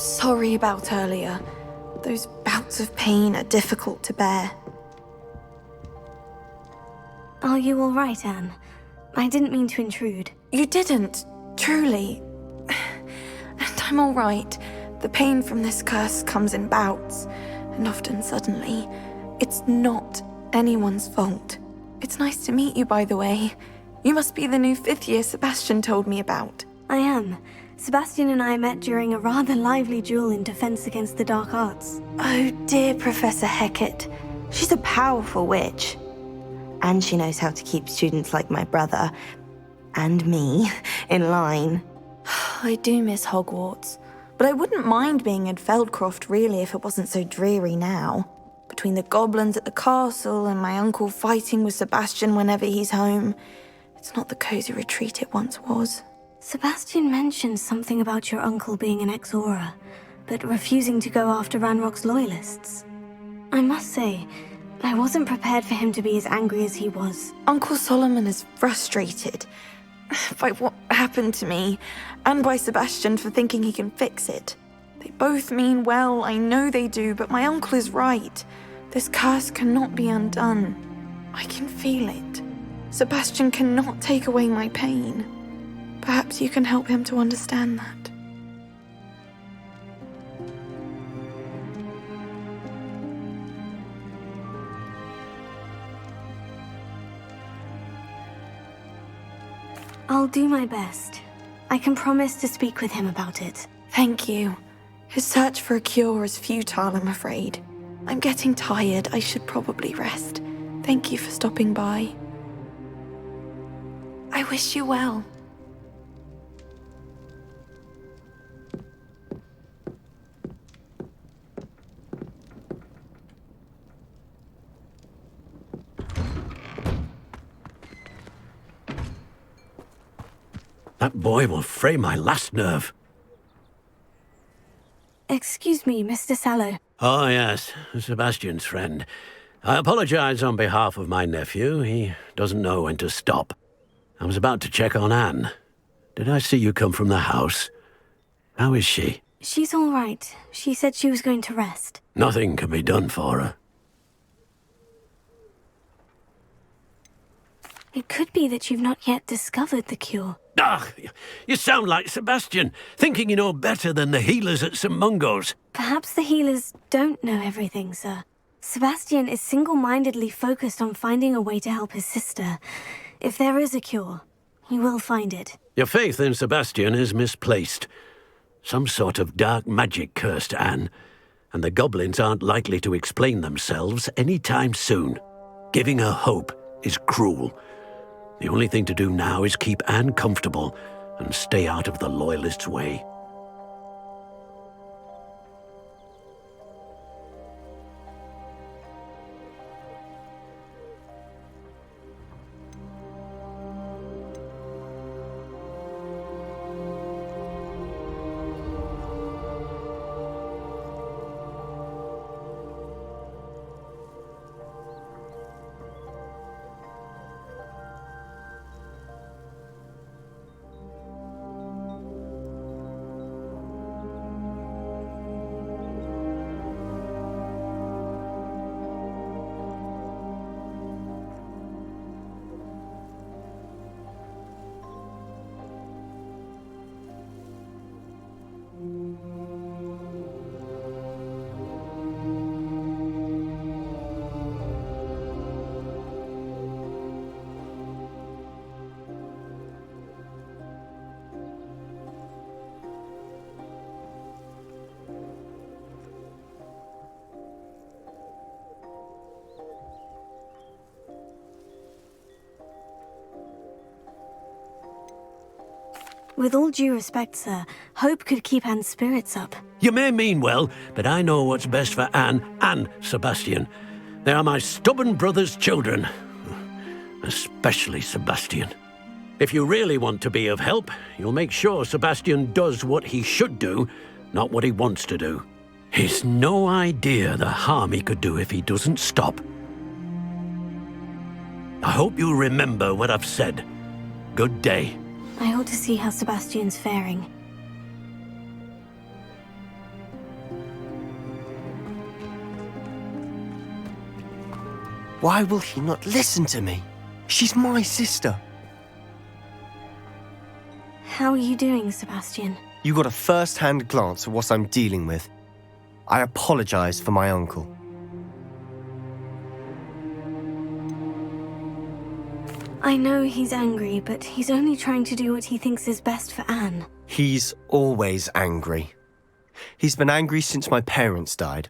sorry about earlier. Those bouts of pain are difficult to bear. Are you all right, Anne? I didn't mean to intrude. You didn't, truly. And I'm all right. The pain from this curse comes in bouts, and often suddenly. It's not anyone's fault. It's nice to meet you, by the way. You must be the new 5th year Sebastian told me about. I am. Sebastian and I met during a rather lively duel in defense against the dark arts. Oh dear, Professor Hecat. She's a powerful witch. And she knows how to keep students like my brother, and me, in line. I do miss Hogwarts, but I wouldn't mind being in Feldcroft really if it wasn't so dreary now. Between the goblins at the castle and my uncle fighting with Sebastian whenever he's home, it's not the cozy retreat it once was. Sebastian mentioned something about your uncle being an ex-Auror, but refusing to go after Ranrock's loyalists. I must say, I wasn't prepared for him to be as angry as he was. Uncle Solomon is frustrated by what happened to me, and by Sebastian for thinking he can fix it. They both mean well, I know they do, but my uncle is right. This curse cannot be undone. I can feel it. Sebastian cannot take away my pain. Perhaps you can help him to understand that. I'll do my best. I can promise to speak with him about it. Thank you. His search for a cure is futile, I'm afraid. I'm getting tired. I should probably rest. Thank you for stopping by. I wish you well. That boy will fray my last nerve. Excuse me, Mr. Sallow. Oh, yes, Sebastian's friend. I apologize on behalf of my nephew. He doesn't know when to stop. I was about to check on Anne. Did I see you come from the house? How is she? She's all right. She said she was going to rest. Nothing can be done for her. It could be that you've not yet discovered the cure. Ah, you sound like Sebastian, thinking you know better than the healers at St. Mungo's. Perhaps the healers don't know everything, sir. Sebastian is single-mindedly focused on finding a way to help his sister. If there is a cure, he will find it. Your faith in Sebastian is misplaced. Some sort of dark magic cursed Anne, and the goblins aren't likely to explain themselves any time soon. Giving her hope is cruel. The only thing to do now is keep Anne comfortable and stay out of the Loyalists' way. With all due respect, sir, hope could keep Anne's spirits up. You may mean well, but I know what's best for Anne and Sebastian. They are my stubborn brother's children. Especially Sebastian. If you really want to be of help, you'll make sure Sebastian does what he should do, not what he wants to do. He's no idea the harm he could do if he doesn't stop. I hope you'll remember what I've said. Good day. I ought to see how Sebastian's faring. Why will he not listen to me? She's my sister. How are you doing, Sebastian? You got a first-hand glance at what I'm dealing with. I apologize for my uncle. I know he's angry, but he's only trying to do what he thinks is best for Anne. He's always angry. He's been angry since my parents died.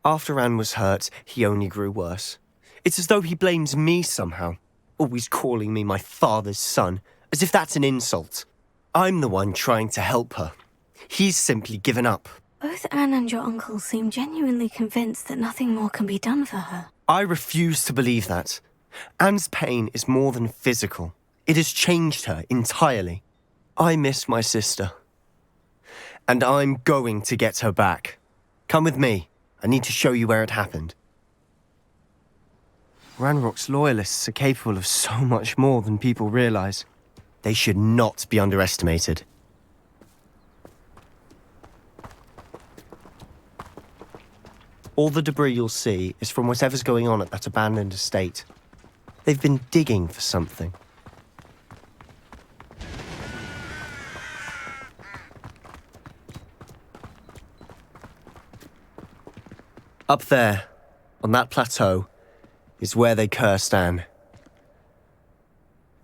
After Anne was hurt, he only grew worse. It's as though he blames me somehow, always calling me my father's son, as if that's an insult. I'm the one trying to help her. He's simply given up. Both Anne and your uncle seem genuinely convinced that nothing more can be done for her. I refuse to believe that. Anne's pain is more than physical. It has changed her entirely. I miss my sister. And I'm going to get her back. Come with me. I need to show you where it happened. Ranrock's loyalists are capable of so much more than people realize. They should not be underestimated. All the debris you'll see is from whatever's going on at that abandoned estate. They've been digging for something. Up there, on that plateau, is where they cursed Anne.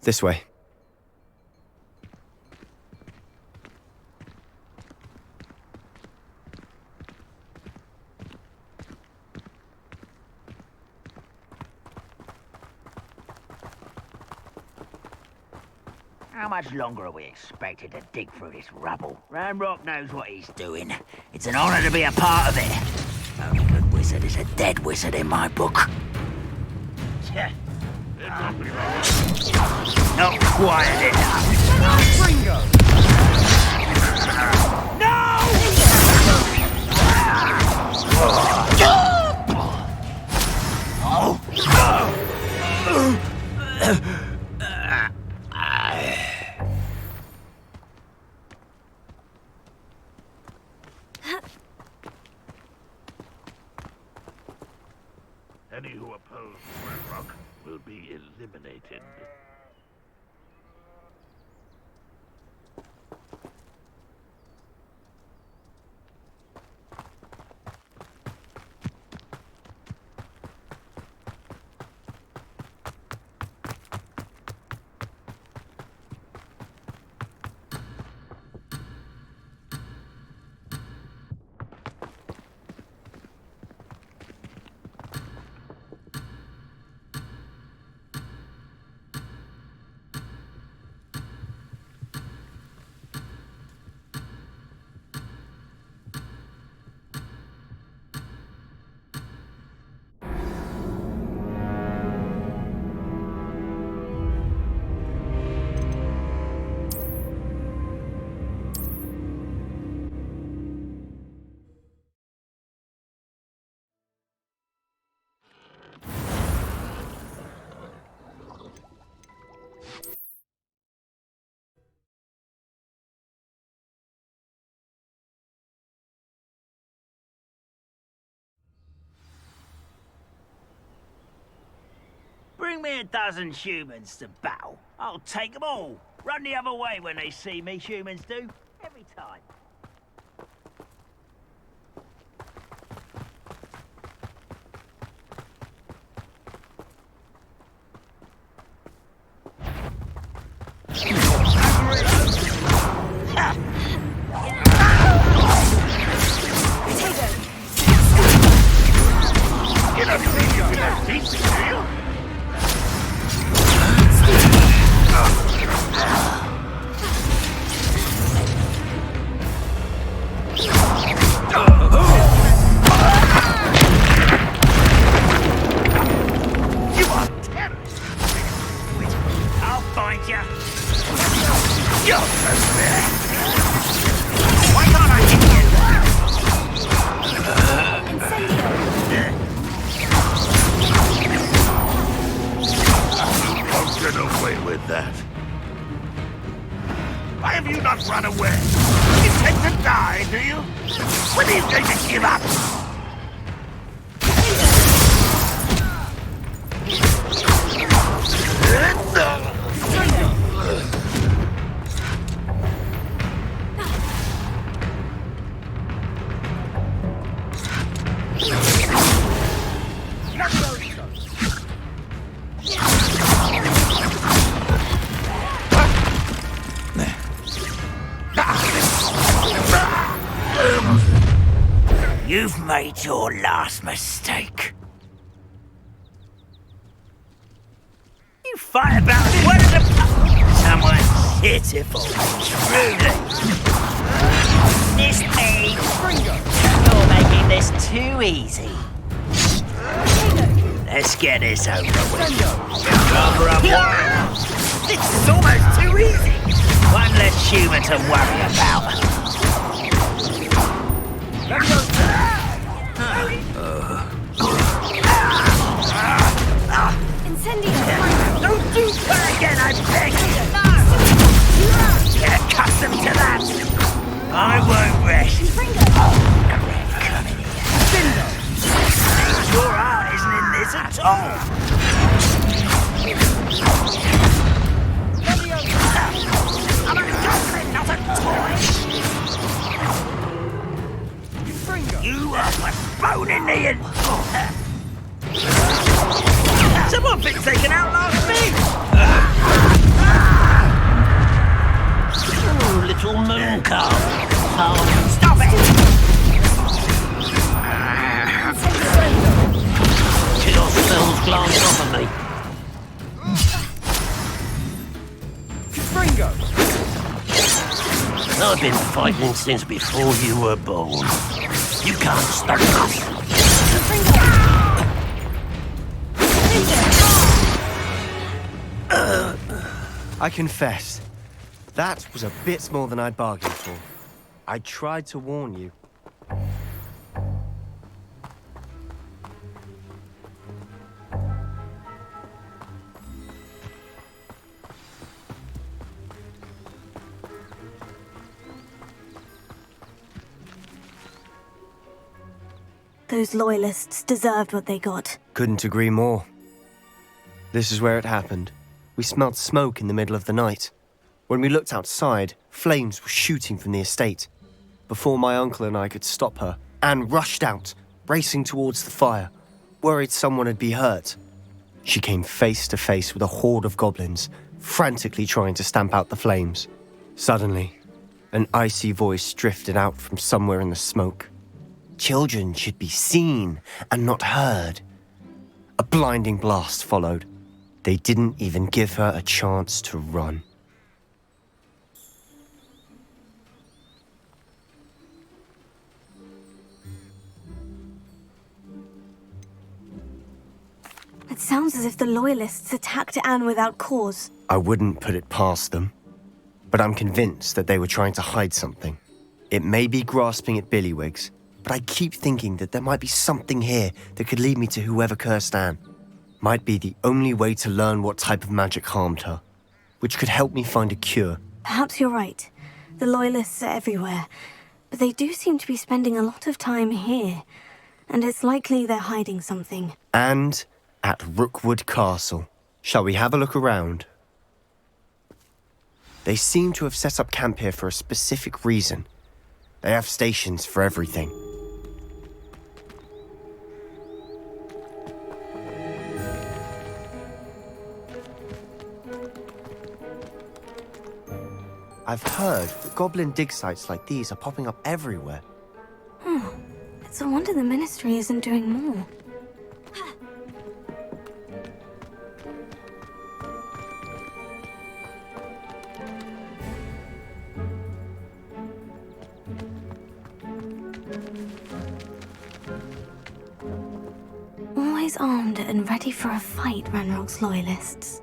This way. How much longer are we expected to dig through this rubble? Ranrock knows what he's doing. It's an honor to be a part of it. Only good wizard is a dead wizard in my book. Not quiet enough. Ringo! Any who oppose Ranrock will be eliminated. Bring me a dozen humans to battle. I'll take them all. Run the other way when they see me, humans do. Every time. Get up, you can have decent deal. You are terrorists. I'll find you. You're pathetic. Why can't I hit you? Won't get away with that. Why have you not run away? You intend to die, do you? When are you going to give up? made your last mistake. You fight about one of the... Someone's pitiful. Truly. This me. You're making this too easy. Let's get this over with. Cover up one. This is almost too easy. One less human to worry about. Don't do that again, I beg you! Get accustomed to that! I won't rest. Come in here. Your heart isn't in this at all. I'm a goblin, not a toy! You are postponing me and... Someone been taken out last week! Oh, little moon calf. Oh, Stop it! your spells glance off of me. I've been fighting since before you were born. You can't stop us. I confess, that was a bit more than I'd bargained for. I tried to warn you. Those loyalists deserved what they got. Couldn't agree more. This is where it happened. We smelled smoke in the middle of the night. When we looked outside, flames were shooting from the estate. Before my uncle and I could stop her, Anne rushed out, racing towards the fire, worried someone had been hurt. She came face to face with a horde of goblins, frantically trying to stamp out the flames. Suddenly, an icy voice drifted out from somewhere in the smoke. Children should be seen and not heard. A blinding blast followed. They didn't even give her a chance to run. It sounds as if the loyalists attacked Anne without cause. I wouldn't put it past them, but I'm convinced that they were trying to hide something. It may be grasping at Billywigs, but I keep thinking that there might be something here that could lead me to whoever cursed Anne. Might be the only way to learn what type of magic harmed her, which could help me find a cure. Perhaps you're right. The loyalists are everywhere, but they do seem to be spending a lot of time here, and it's likely they're hiding something. And at Rookwood Castle. Shall we have a look around? They seem to have set up camp here for a specific reason. They have stations for everything. I've heard that goblin dig sites like these are popping up everywhere. It's a wonder the Ministry isn't doing more. Always armed and ready for a fight, Ranrock's loyalists.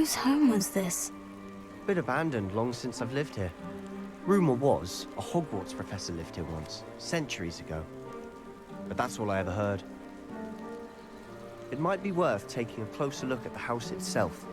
Whose home was this? Been abandoned long since I've lived here. Rumour was, a Hogwarts professor lived here once, centuries ago. But that's all I ever heard. It might be worth taking a closer look at the house itself.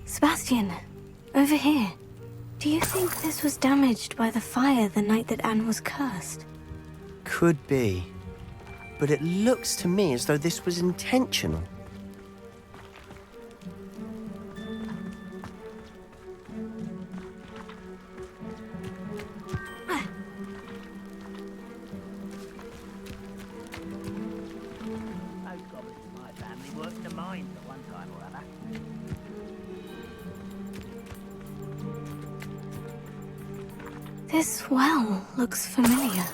Sebastian, over here. Do you think this was damaged by the fire the night that Anne was cursed? Could be. But it looks to me as though this was intentional. Those goblins in my family worked in the mines at one time or other. This well looks familiar.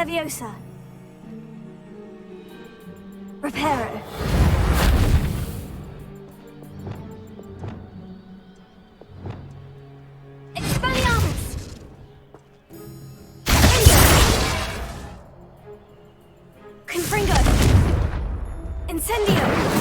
Leviosa. Reparo. Expelliarmus. Confringo. Incendio!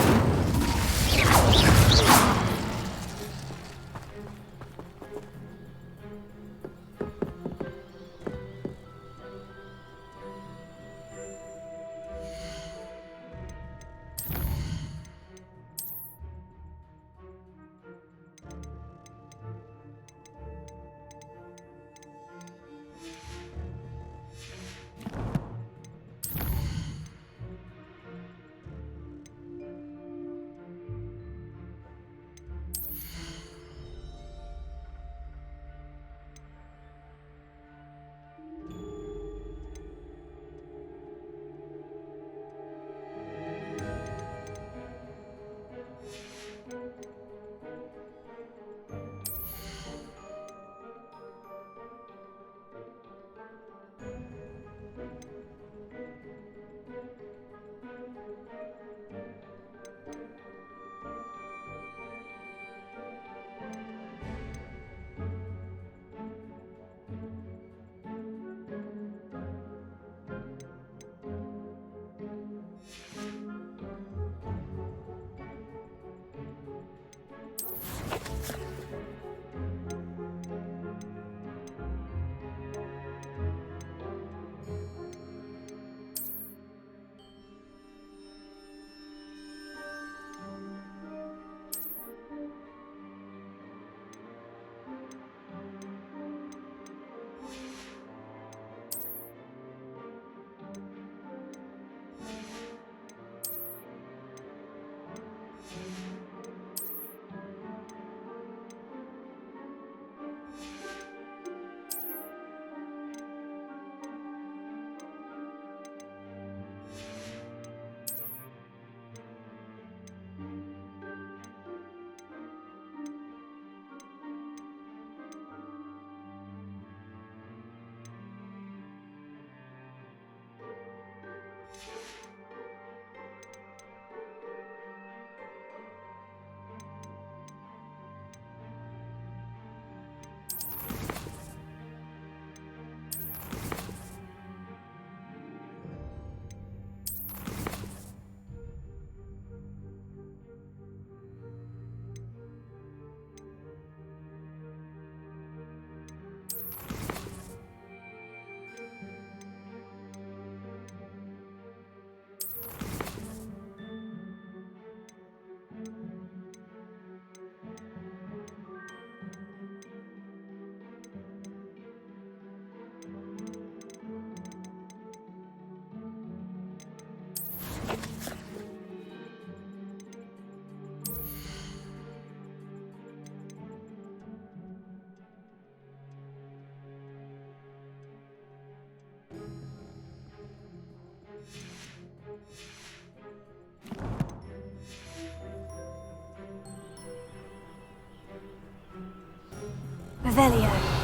Revelio.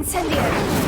Incendio!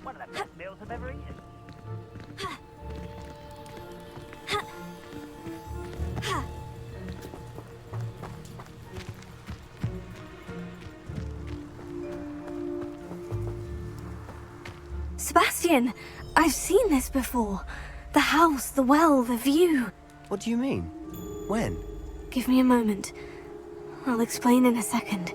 One of the best meals I've ever eaten. Sebastian, I've seen this before. The house, the well, the view. What do you mean? When? Give me a moment. I'll explain in a second.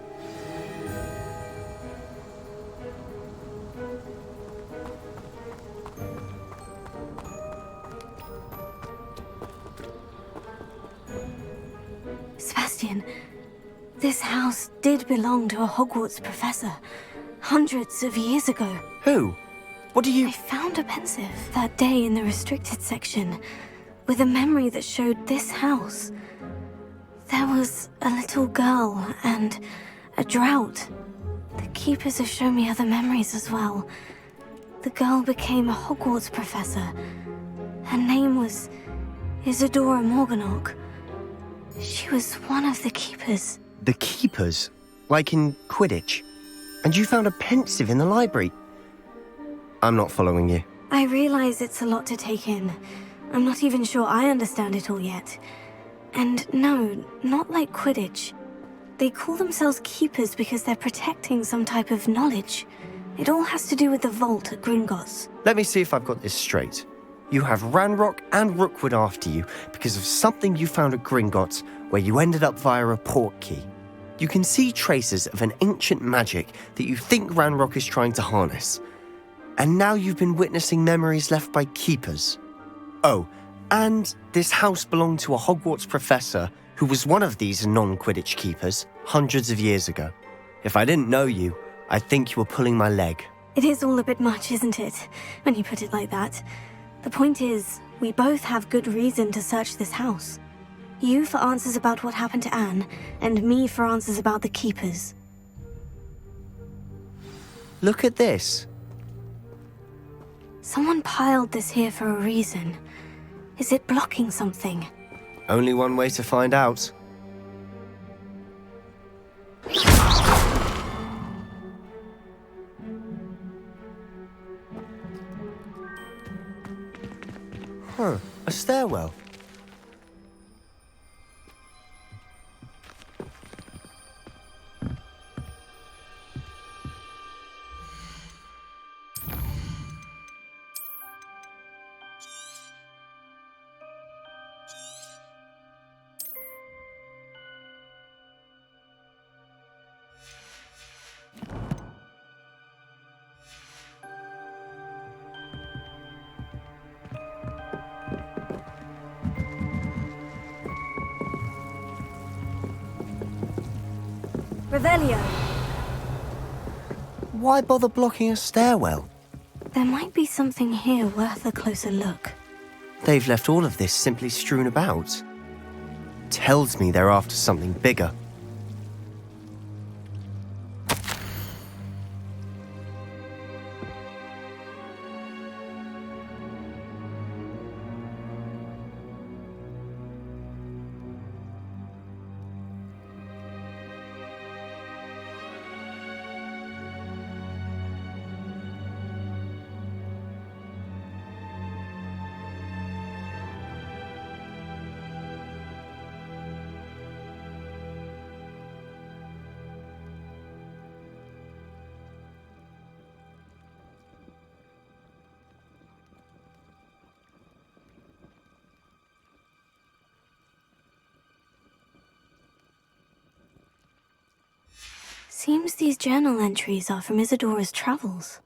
Sebastian, this house did belong to a Hogwarts professor, hundreds of years ago. Who? What do you... I found a pensive that day in the restricted section, with a memory that showed this house. There was a little girl and a drought. The keepers have shown me other memories as well. The girl became a Hogwarts professor. Her name was Isadora Morganach. She was one of the keepers. The keepers? Like in Quidditch? And you found a pensive in the library? I'm not following you. I realize it's a lot to take in. I'm not even sure I understand it all yet. And no, not like Quidditch. They call themselves keepers because they're protecting some type of knowledge. It all has to do with the vault at Gringotts. Let me see if I've got this straight. You have Ranrock and Rookwood after you because of something you found at Gringotts where you ended up via a port key. You can see traces of an ancient magic that you think Ranrock is trying to harness. And now you've been witnessing memories left by keepers. Oh, and this house belonged to a Hogwarts professor who was one of these non-Quidditch keepers hundreds of years ago. If I didn't know you, I'd think you were pulling my leg. It is all a bit much, isn't it, when you put it like that? The point is, we both have good reason to search this house. You for answers about what happened to Anne, and me for answers about the keepers. Look at this. Someone piled this here for a reason. Is it blocking something? Only one way to find out. Huh, a stairwell. Revelio. Why bother blocking a stairwell? There might be something here worth a closer look. They've left all of this simply strewn about. Tells me they're after something bigger. Seems these journal entries are from Isadora's travels.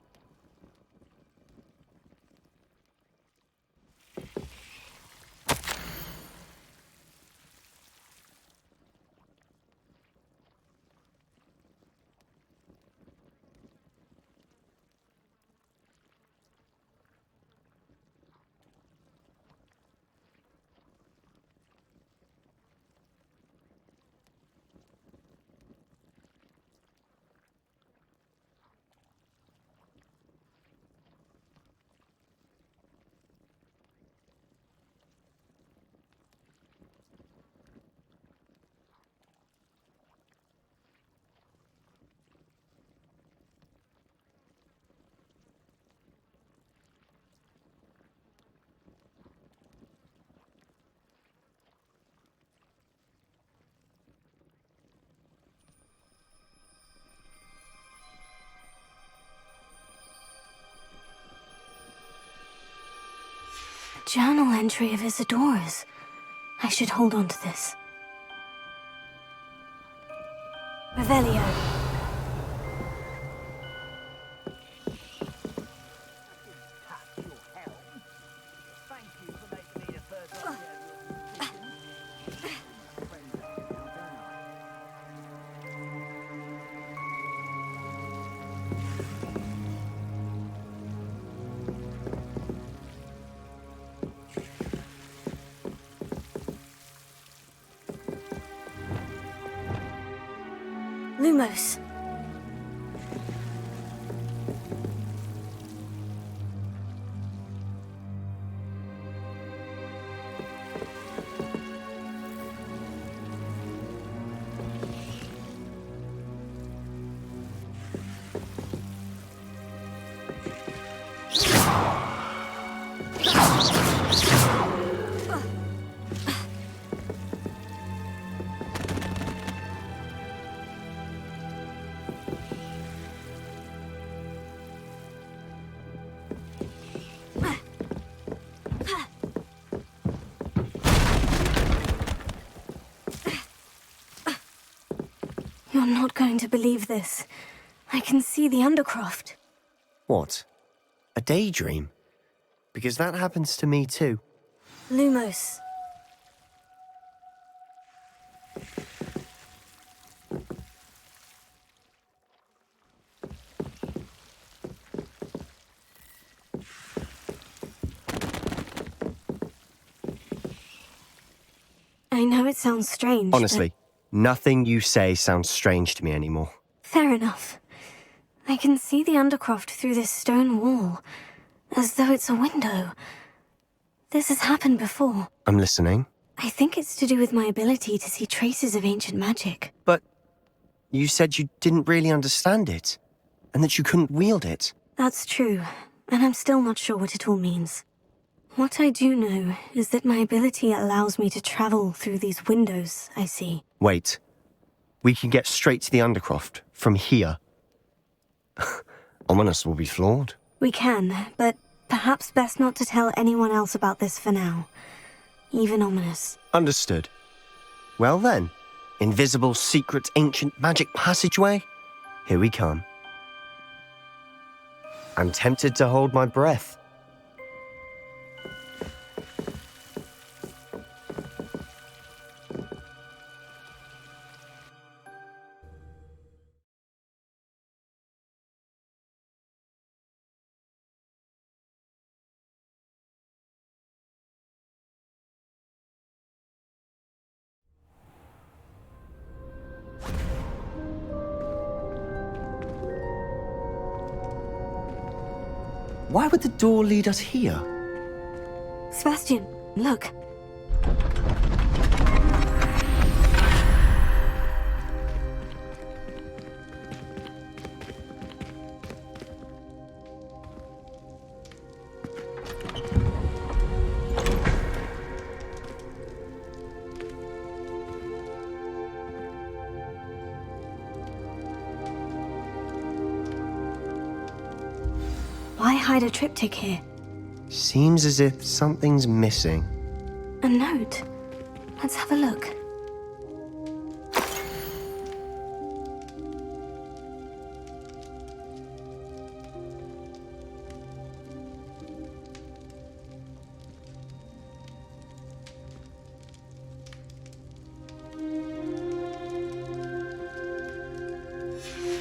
A journal entry of Isadora's. I should hold on to this. Revelio. Lumos. You're not going to believe this. I can see the Undercroft. What? A daydream? Because that happens to me too. Lumos. I know it sounds strange, Honestly, nothing you say sounds strange to me anymore. Fair enough. I can see the Undercroft through this stone wall, as though it's a window. This has happened before. I'm listening. I think it's to do with my ability to see traces of ancient magic. But you said you didn't really understand it, and that you couldn't wield it. That's true, and I'm still not sure what it all means. What I do know is that my ability allows me to travel through these windows I see. Wait. We can get straight to the Undercroft from here. Ominous will be floored. We can, but perhaps best not to tell anyone else about this for now. Even Ominous. Understood. Well then, invisible, secret, ancient magic passageway? Here we come. I'm tempted to hold my breath. Why would the door lead us here? Sebastian, look. Why hide a triptych here? Seems as if something's missing. A note. Let's have a look.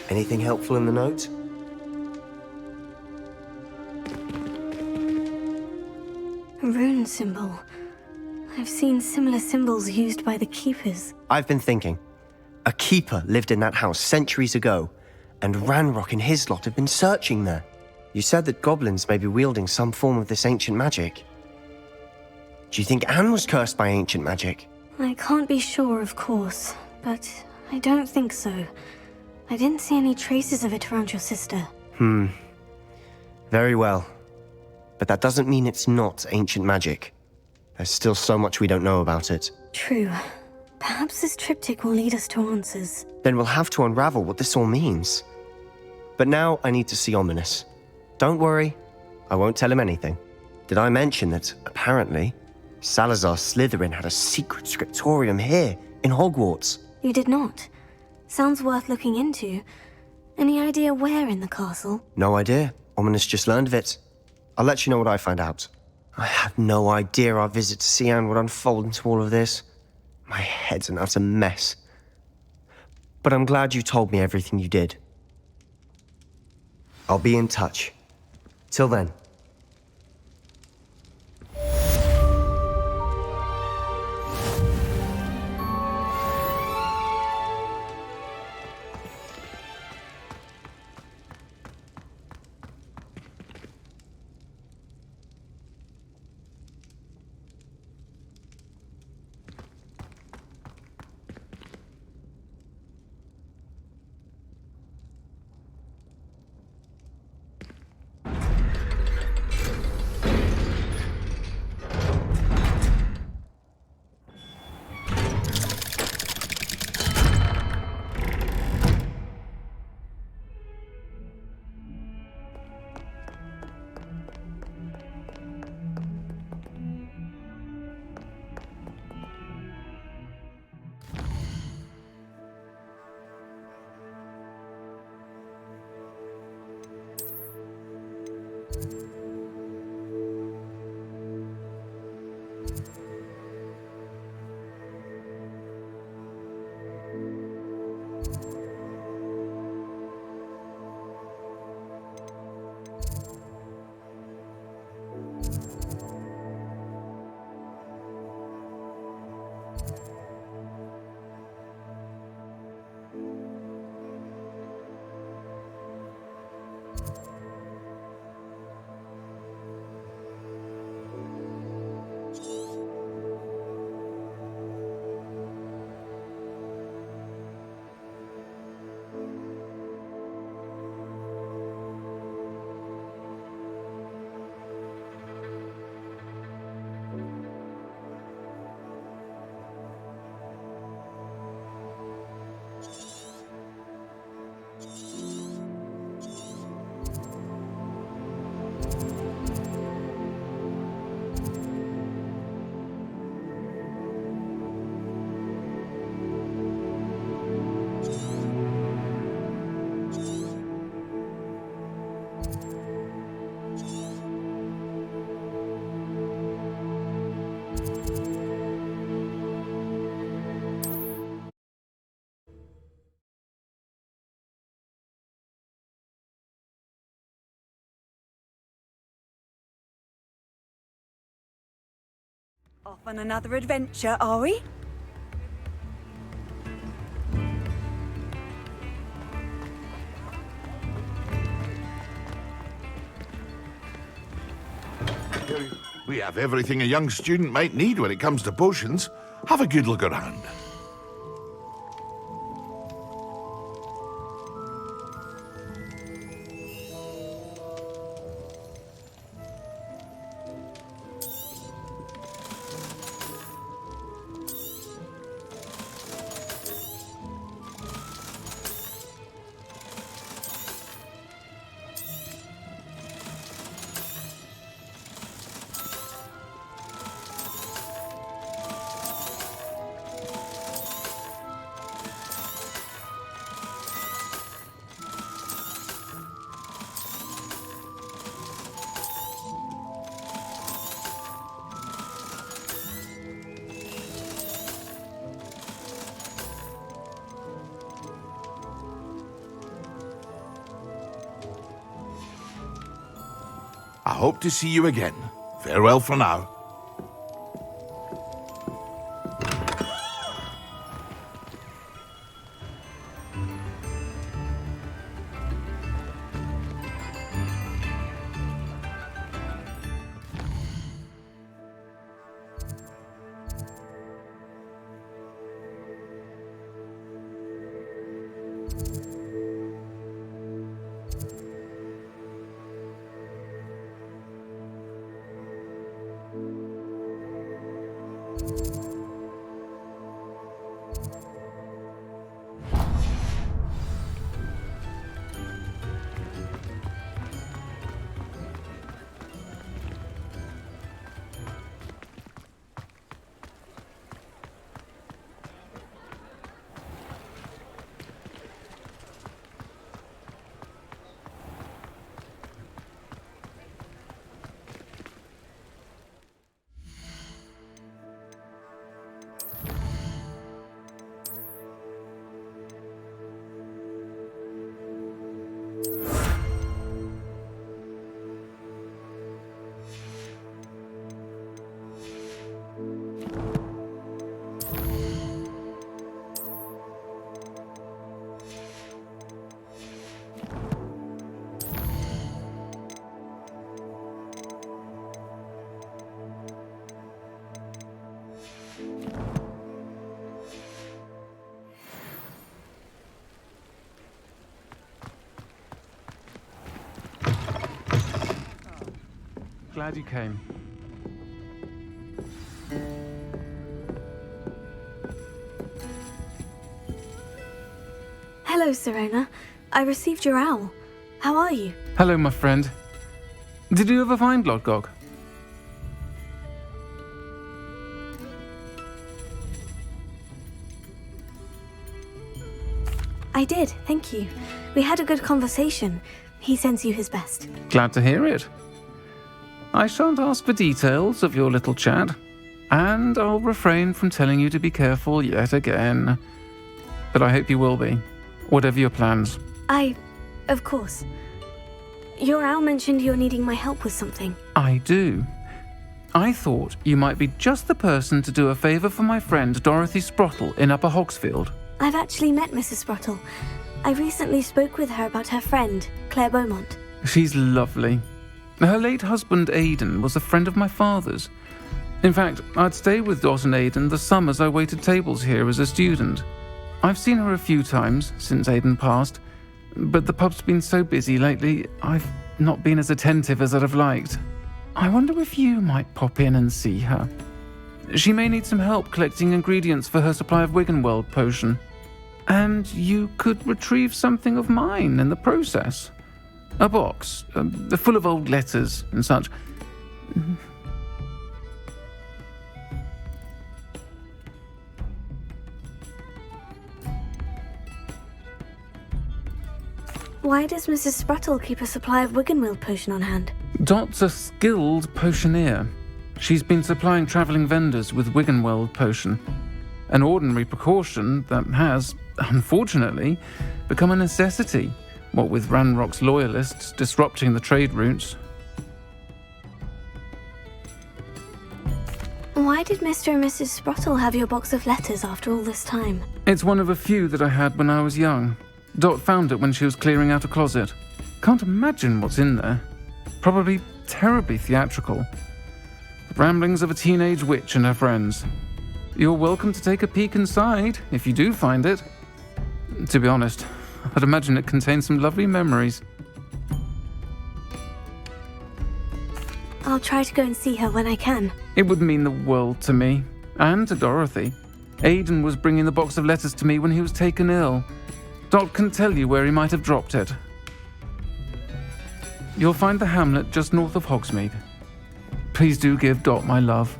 Anything helpful in the note? A rune symbol. I've seen similar symbols used by the Keepers. I've been thinking. A keeper lived in that house centuries ago, and Ranrock and his lot have been searching there. You said that goblins may be wielding some form of this ancient magic. Do you think Anne was cursed by ancient magic? I can't be sure, of course, but I don't think so. I didn't see any traces of it around your sister. Very well. But that doesn't mean it's not ancient magic. There's still so much we don't know about it. True. Perhaps this triptych will lead us to answers. Then we'll have to unravel what this all means. But now I need to see Ominous. Don't worry, I won't tell him anything. Did I mention that, apparently, Salazar Slytherin had a secret scriptorium here, in Hogwarts? You did not. Sounds worth looking into. Any idea where in the castle? No idea. Ominous just learned of it. I'll let you know what I find out. I had no idea our visit to Cian would unfold into all of this. My head's an utter mess. But I'm glad you told me everything you did. I'll be in touch. Till then. Off on another adventure, are we? We have everything a young student might need when it comes to potions. Have a good look around. I hope to see you again. Farewell for now. Glad you came. Hello, Serena. I received your owl. How are you? Hello, my friend. Did you ever find Lodgog? I did, thank you. We had a good conversation. He sends you his best. Glad to hear it. I shan't ask for details of your little chat, and I'll refrain from telling you to be careful yet again. But I hope you will be, whatever your plans. Of course. Your owl mentioned you're needing my help with something. I do. I thought you might be just the person to do a favour for my friend Dorothy Sprottle in Upper Hogsfield. I've actually met Mrs. Sprottle. I recently spoke with her about her friend, Claire Beaumont. She's lovely. Her late husband Aidan was a friend of my father's. In fact, I'd stay with Dot and Aidan the summers I waited tables here as a student. I've seen her a few times since Aidan passed, but the pub's been so busy lately, I've not been as attentive as I'd have liked. I wonder if you might pop in and see her. She may need some help collecting ingredients for her supply of Wiggenweld potion. And you could retrieve something of mine in the process. A box, full of old letters and such. Why does Mrs. Sprottle keep a supply of Wiggenweld potion on hand? Dot's a skilled potioneer. She's been supplying travelling vendors with Wiggenweld potion. An ordinary precaution that has, unfortunately, become a necessity, what with Ranrock's loyalists disrupting the trade routes. Why did Mr. and Mrs. Sprottle have your box of letters after all this time? It's one of a few that I had when I was young. Dot found it when she was clearing out a closet. Can't imagine what's in there. Probably terribly theatrical. Ramblings of a teenage witch and her friends. You're welcome to take a peek inside, if you do find it. To be honest, I'd imagine it contains some lovely memories. I'll try to go and see her when I can. It would mean the world to me, and to Dorothy. Aiden was bringing the box of letters to me when he was taken ill. Dot can tell you where he might have dropped it. You'll find the hamlet just north of Hogsmeade. Please do give Dot my love.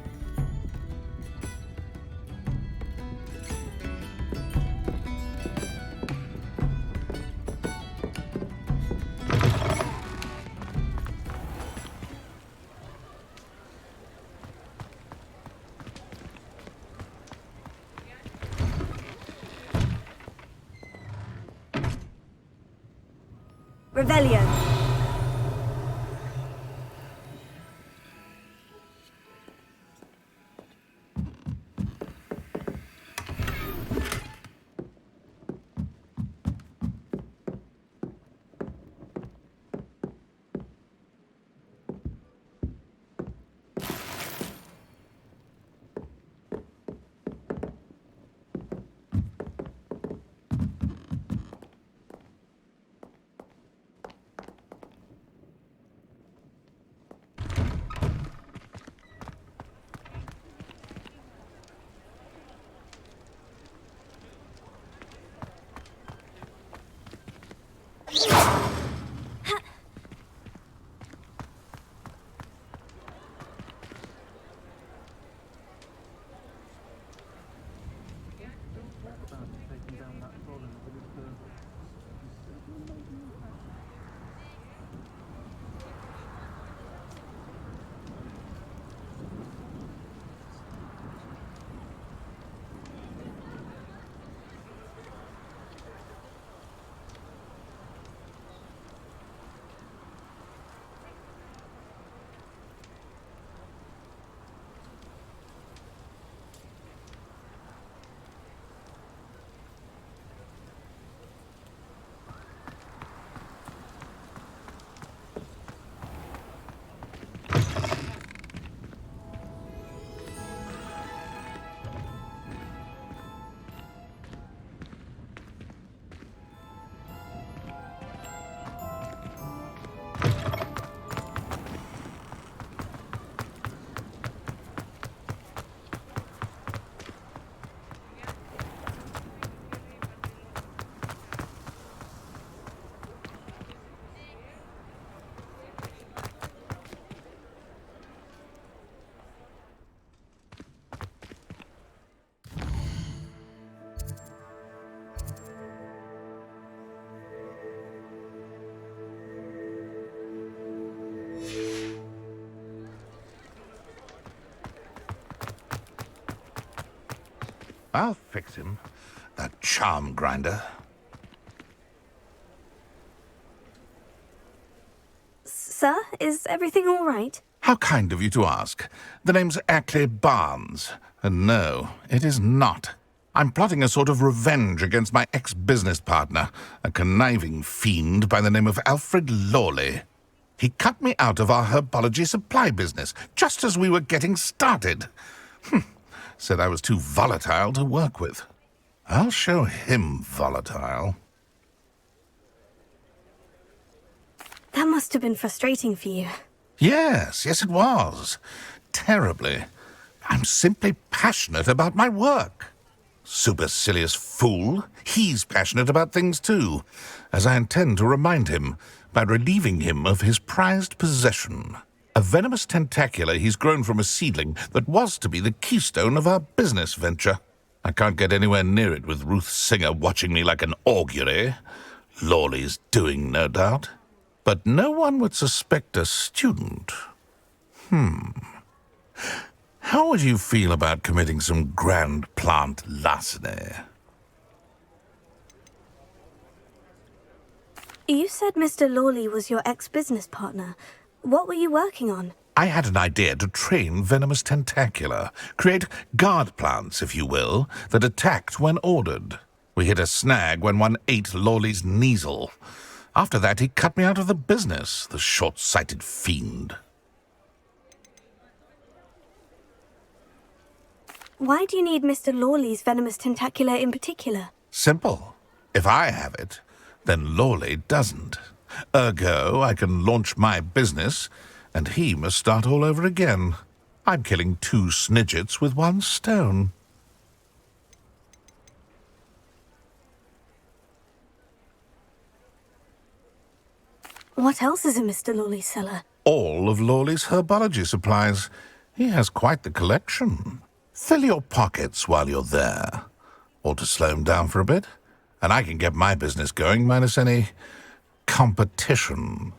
Revelio. I'll fix him. That charm grinder. Sir, is everything all right? How kind of you to ask. The name's Ackley Barnes. And no, it is not. I'm plotting a sort of revenge against my ex-business partner, a conniving fiend by the name of Alfred Lawley. He cut me out of our herbology supply business, just as we were getting started. Said I was too volatile to work with. I'll show him volatile. That must have been frustrating for you. Yes, it was. Terribly. I'm simply passionate about my work. Supercilious fool. He's passionate about things too, as I intend to remind him by relieving him of his prized possession. A venomous tentacula he's grown from a seedling that was to be the keystone of our business venture. I can't get anywhere near it with Ruth Singer watching me like an augury. Lawley's doing, no doubt. But no one would suspect a student. How would you feel about committing some grand plant larceny? You said Mr. Lawley was your ex-business partner. What were you working on? I had an idea to train venomous tentacula, create guard plants, if you will, that attacked when ordered. We hit a snag when one ate Lawley's Kneasel. After that, he cut me out of the business, the short-sighted fiend. Why do you need Mr. Lawley's venomous tentacula in particular? Simple. If I have it, then Lawley doesn't. Ergo, I can launch my business, and he must start all over again. I'm killing 2 snidgets with 1 stone. What else is in Mr. Lawley's cellar? All of Lawley's herbology supplies. He has quite the collection. Fill your pockets while you're there. Or to slow him down for a bit, and I can get my business going minus any competition.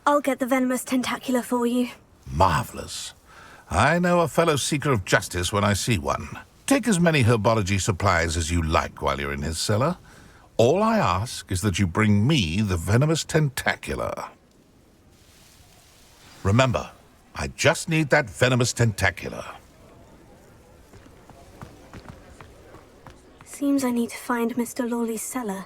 I'll get the venomous tentacula for you. Marvelous. I know a fellow seeker of justice when I see one. Take as many herbology supplies as you like while you're in his cellar. All I ask is that you bring me the venomous tentacular. Remember, I just need that venomous tentacular. Seems I need to find Mr. Lawley's cellar.